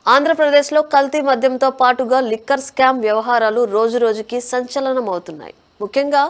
ఆంధ్రప్రదేశ్లో కల్తీ మద్యంతో పాటుగా లిక్కర్ స్కామ్ వ్యవహారాలు రోజురోజుకి సంచలనమవుతున్నాయి. ముఖ్యంగా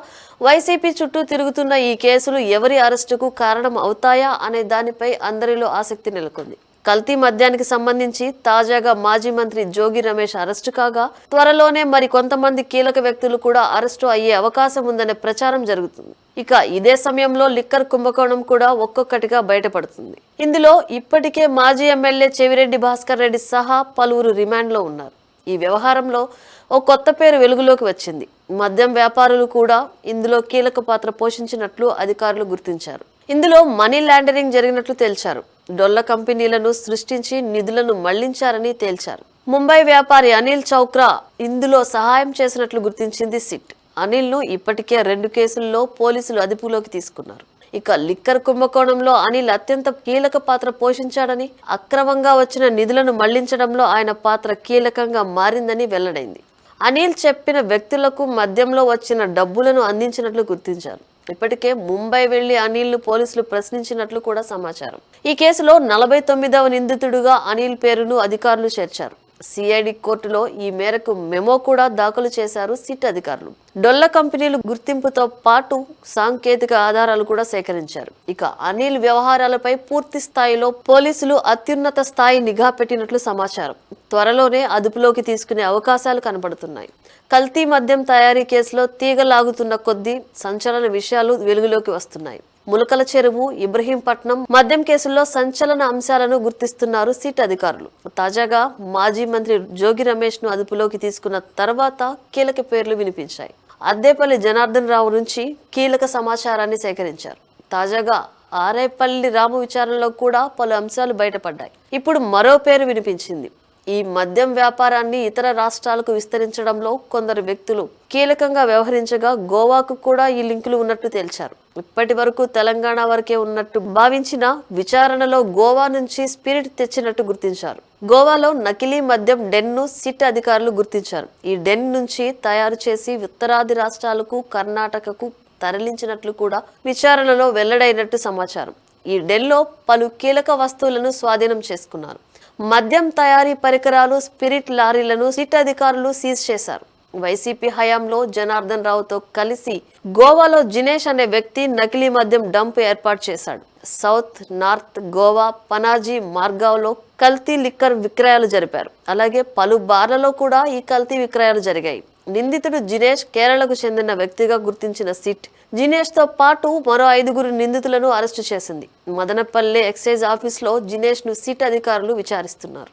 వైసీపీ చుట్టూ తిరుగుతున్న ఈ కేసులు ఎవరి అరెస్టుకు కారణం అవుతాయా అనే దానిపై అందరిలో ఆసక్తి నెలకొంది. కల్తీ మద్యానికి సంబంధించి తాజాగా మాజీ మంత్రి జోగి రమేష్ అరెస్టు కాగా, త్వరలోనే మరి కొంతమంది కీలక వ్యక్తులు కూడా అరెస్టు అయ్యే అవకాశం ఉందనే ప్రచారం జరుగుతుంది. ఇక ఇదే సమయంలో లిక్కర్ కుంభకోణం కూడా ఒక్కొక్కటిగా బయటపడుతుంది. ఇందులో ఇప్పటికే మాజీ ఎమ్మెల్యే చెవిరెడ్డి భాస్కర్ రెడ్డి సహా పలువురు రిమాండ్లో ఉన్నారు. ఈ వ్యవహారంలో ఓ కొత్త పేరు వెలుగులోకి వచ్చింది. మద్యం వ్యాపారులు కూడా ఇందులో కీలక పాత్ర పోషించినట్లు అధికారులు గుర్తించారు. ఇందులో మనీ లాండరింగ్ జరిగినట్లు తేల్చారు. డొల్ల కంపెనీలను సృష్టించి నిధులను మళ్లించారని తేల్చారు. ముంబై వ్యాపారి అనిల్ చౌక్రా ఇందులో సహాయం చేసినట్లు గుర్తించింది సిట్. అనిల్ ను ఇప్పటికే 2 కేసుల్లో పోలీసులు అదుపులోకి తీసుకున్నారు. ఇక లిక్కర్ కుంభకోణంలో అనిల్ అత్యంత కీలక పాత్ర పోషించాడని, అక్రమంగా వచ్చిన నిధులను మళ్లించడంలో ఆయన పాత్ర కీలకంగా మారిందని వెల్లడైంది. అనిల్ చెప్పిన వ్యక్తులకు మద్యంలో వచ్చిన డబ్బులను అందించినట్లు గుర్తించారు. ఇప్పటికే ముంబై వెళ్లి అనిల్ ను పోలీసులు ప్రశ్నించినట్లు కూడా సమాచారం. ఈ కేసులో 49వ నిందితుడుగా అనిల్ పేరును అధికారులు చేర్చారు. సిఐడి కోర్టులో ఈ మేరకు మెమో కూడా దాఖలు చేశారు సిట్ అధికారులు. డొల్ల కంపెనీలు గుర్తింపుతో పాటు సాంకేతిక ఆధారాలు కూడా సేకరించారు. ఇక అనిల్ వ్యవహారాలపై పూర్తి స్థాయిలో పోలీసులు అత్యున్నత స్థాయి నిఘా పెట్టినట్లు సమాచారం. త్వరలోనే అదుపులోకి తీసుకునే అవకాశాలు కనబడుతున్నాయి. కల్తీ మద్యం తయారీ కేసులో తీగ లాగుతున్న కొద్దీ సంచలన విషయాలు వెలుగులోకి వస్తున్నాయి. ములకల చెరువు, ఇబ్రహీంపట్నం మద్యం కేసుల్లో సంచలన అంశాలను గుర్తిస్తున్నారు సిట్ అధికారులు. తాజాగా మాజీ మంత్రి జోగి రమేష్ ను అదుపులోకి తీసుకున్న తర్వాత కీలక పేర్లు వినిపించాయి. అద్దేపల్లి జనార్దన్ రావు నుంచి కీలక సమాచారాన్ని సేకరించారు. తాజాగా ఆరేపల్లి రాము విచారణలో కూడా పలు అంశాలు బయటపడ్డాయి. ఇప్పుడు మరో పేరు వినిపించింది. ఈ మద్యం వ్యాపారాన్ని ఇతర రాష్ట్రాలకు విస్తరించడంలో కొందరు వ్యక్తులు కీలకంగా వ్యవహరించగా గోవాకు కూడా ఈ లింకులు ఉన్నట్టు తేల్చారు. ఇప్పటి వరకు తెలంగాణ వరకే ఉన్నట్టు భావించిన విచారణలో గోవా నుంచి స్పిరిట్ తెచ్చినట్టు గుర్తించారు. గోవాలో నకిలీ మద్యం డెన్ ను సిట్ అధికారులు గుర్తించారు. ఈ డెన్ నుంచి తయారు చేసి ఉత్తరాది రాష్ట్రాలకు, కర్ణాటకకు తరలించినట్లు కూడా విచారణలో వెల్లడైనట్టు సమాచారం. ఈ డెన్ లో పలు కీలక వస్తువులను స్వాధీనం చేసుకున్నారు. మద్యం తయారీ పరికరాలు, స్పిరిట్ లారీలను సిట్ అధికారులు సీజ్ చేశారు. వైసీపీ హయాంలో జనార్దన్ రావుతో కలిసి గోవాలో జినేష్ అనే వ్యక్తి నకిలీ మద్యం డంప్ ఏర్పాటు చేశాడు. సౌత్, నార్త్ గోవా, పనాజీ, మార్గావ్లో కల్తీ లిక్కర్ విక్రయాలు జరిపారు. అలాగే పలు బార్లలో కూడా ఈ కల్తీ విక్రయాలు జరిగాయి. నిందితుడు జినేష్ కేరళకు చెందిన వ్యక్తిగా గుర్తించిన సిట్ జినేష్ తో పాటు మరో 5గురు నిందితులను అరెస్టు చేసింది. మదనపల్లె ఎక్సైజ్ ఆఫీసులో జినేష్ ను సిట్ అధికారులు విచారిస్తున్నారు.